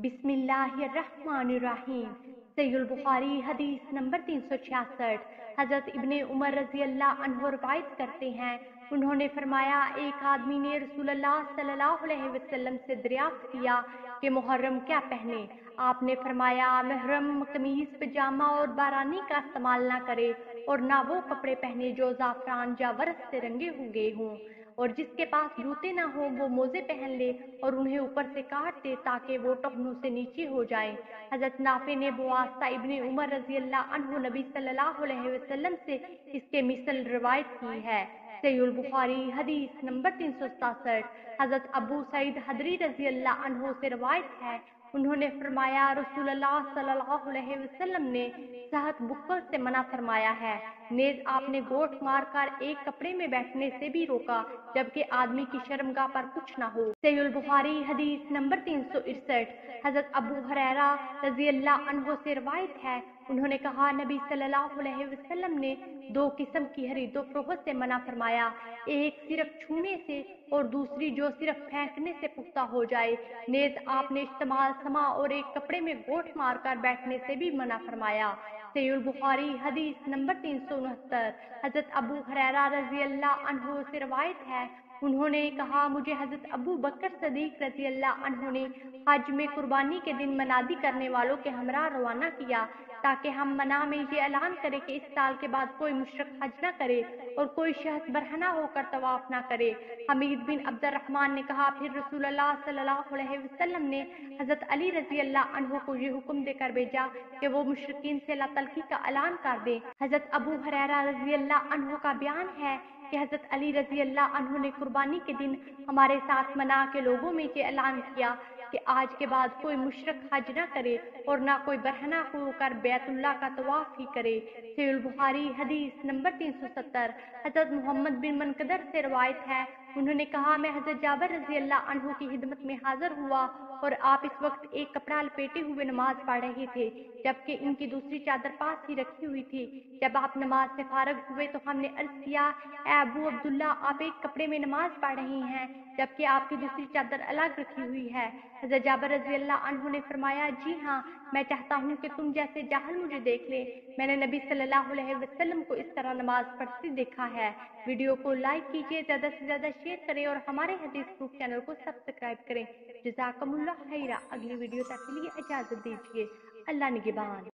बिस्मिल्लाहिर्रहमानिर्रहीम। सहीहुल बुखारी हदीस नंबर 366। हजरत इब्ने उमर रजी अल्लाह अन्हु रवायत करते हैं, उन्होंने फरमाया, एक आदमी ने रसूलुल्लाह सल्लल्लाहु अलैहि वसल्लम से दरियाफ्त किया कि मुहर्रम क्या पहने। आपने फरमाया, मुहर्रम कमीज पजामा और बारानी का इस्तेमाल ना करे और ना वो कपड़े पहने जो ज़ाफ़रान या वरस से रंगे हुए हों, और जिसके पास जूते ना हो वो मोजे पहन ले और उन्हें ऊपर से काट दे ताकि वो टखनों से नीचे हो जाएं। हजरत नाफे ने बुआस्ता इब्ने उमर रजी अल्लाह अन्हु नबी सल्लल्लाहु अलैहि वसल्लम से इसके मिसल रिवायत की है। सहीहुल बुखारी हदीस नंबर 367। हजरत अबू सईद हदरी रजी अल्लाह अन्हु से रिवायत है, उन्होंने फरमाया, रसूलुल्लाह सल्लल्लाहु अलैहि वसल्लम ने सहत बुक्कल से मना फरमाया है। नेज आपने गोठ मार कर एक कपड़े में बैठने से भी रोका जबकि आदमी की शर्मगाह पर कुछ ना हो। सहीहुल बुखारी हदीस नंबर 361। हजरत अबू हुरैरा रजी अल्लाह अन्हु से रिवायत है, उन्होंने कहा, नबी सल्लल्लाहु अलैहि वसल्लम ने दो किस्म की खरीदो फरोख्त से मना फरमाया, एक सिर्फ छूने से और दूसरी जो सिर्फ फेंकने से पुख्ता हो जाए। नेज आपने इस्तेमाल समा और एक कपड़े में गोठ मारकर बैठने से भी मना फरमाया। सहीहुल बुखारी हदीस नंबर 369। हजरत अबू हुरैरा रजी अल्लाह अन्हु से रवायत है, उन्होंने कहा, मुझे हजरत अबू बकर सदीक रजी अल्लाह अन्हु ने हज में कुर्बानी के दिन मनादी करने वालों के हमरा रवाना किया ताकि हम मना में ये ऐलान करें कि इस साल के बाद कोई मुशरिक हज न करे और कोई शख्स बरहना होकर तवाफ न करे। हमीद बिन अब्दुर्रहमान ने कहा, फिर रसूलुल्लाह सल्लल्लाहु अलैहि वसल्लम ने हजरत अली रजी अल्लाह अन्हु को ये हुक्म देकर भेजा कि वो मुशरिकीन से ला तलकी का ऐलान कर दें। हजरत अबू हुरैरा रजी अल्लाह अन्हु का बयान है कि हजरत अली रजी अल्लाह अन्हु ने कुर्बानी के दिन हमारे साथ मना के लोगों में ये ऐलान किया कि आज के बाद कोई मुशरिक हज न करे और ना कोई बरहना होकर बैतुल्लाह का तवाफ ही करे। सहीहुल बुखारी हदीस नंबर 370। हजरत मोहम्मद बिन मनकदर से रवायत है, उन्होंने कहा, मैं हजरत जाबर रजी अल्लाह अन्हु की खिदमत में हाजिर हुआ और आप इस वक्त एक कपड़ा लपेटे हुए नमाज पढ़ रहे थे जबकि इनकी दूसरी चादर पास ही रखी हुई थी। जब आप नमाज से फारग हुए तो हमने अर्ज किया, ए अबू अब्दुल्ला, आप एक कपड़े में नमाज पढ़ रही हैं जबकि आपकी दूसरी चादर अलग रखी हुई है। हजरत जाबर रजी अल्लाह अन्हु ने फरमाया, जी हाँ, मैं चाहता हूँ कि तुम जैसे जाहल मुझे देख ले। मैंने नबी सल्लल्लाहु अलैहि वसल्लम को इस तरह नमाज पढ़ते देखा है। वीडियो को लाइक कीजिए, ज्यादा से ज्यादा शेयर करें और हमारे हदीस प्रूफ चैनल को सब्सक्राइब करें। जज़ाकमुल्लाह खैरा। अगली वीडियो तक के लिए इजाजत दीजिए। अल्लाह निगहबान।